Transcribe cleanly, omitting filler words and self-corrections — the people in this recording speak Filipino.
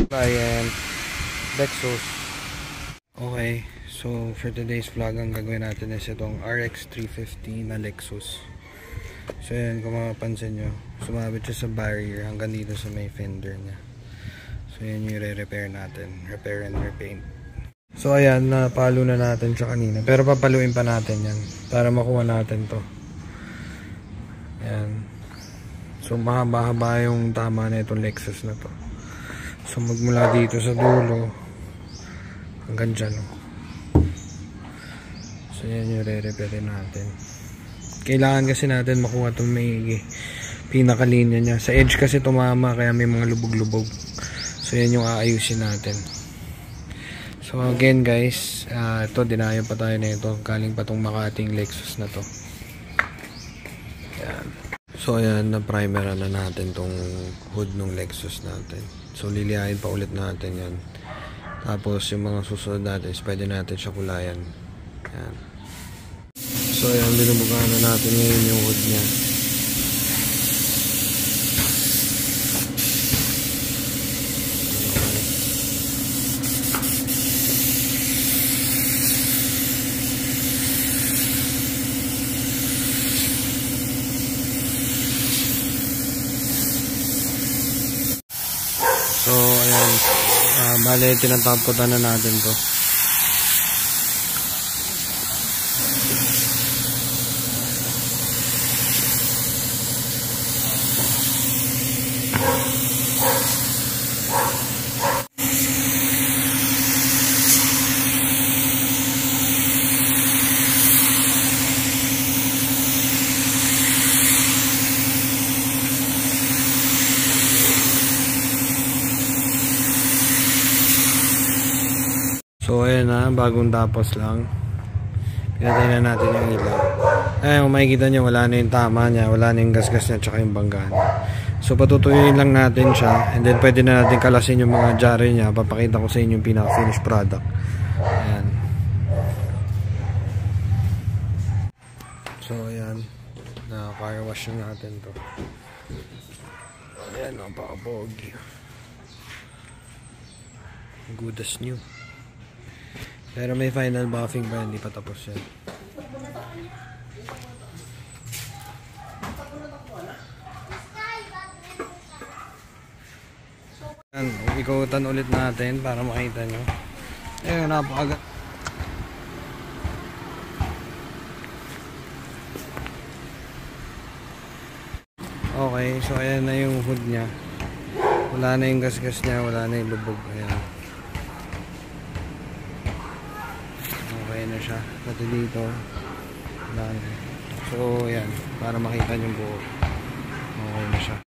Client Lexus. Okay, so for today's vlog ang gagawin natin is itong RX 350 na Lexus. So yan, kung mapapansin nyo, sumabit siya sa barrier hanggang dito sa may fender niya. So yan yung re-repair natin, repair and repaint. So ayan, napalo na natin siya kanina, pero papaluin pa natin yan para makuha natin to. Ayan. So mahaba-haba yung tama na itong Lexus na to. So magmula dito sa dulo hanggang dyan. So yan yung re-repair natin. Kailangan kasi natin makuha itong may pinakalinya niya. Sa edge kasi tumama kaya may mga lubog-lubog. So yan yung aayusin natin. So again guys, ito dinayo pa tayo na ito. Galing pa itong Makating Lexus na to. Yan. So ayan, na-primeran na natin tong hood ng Lexus natin. So lilihain pa ulit natin yan. Tapos yung mga susunod natin is pwede natin siya kulayan. Yan. So ayan, binubugaan na natin ngayon yung hood niya. So ayan, bale tinatapkotan na natin to. So ayan na, bagong tapos lang. Pinatay na natin yung ilaw. Ayan, kung makikita nyo, wala na yung tama niya, wala na yung gasgas niya, tsaka yung bangga niya. So patutuyuin lang natin siya, and then pwede na natin kalasin yung mga jari niya. Papakita ko sa inyo yung pinaka-finished product. Ayan. So ayan, na-car wash na natin to. Ayan, napaka-pogi. Good as new. Pero may final buffing pa, hindi pa tapos yan. Yan, ikutan ulit natin para makita nyo. Ayun, napakagat. Okay, so ayan na yung hood nya. Wala na yung gasgas nya, wala na yung lubog. Ayan. Na siya, pati dito wala na. So yan, para makita nyo buo, okay na siya.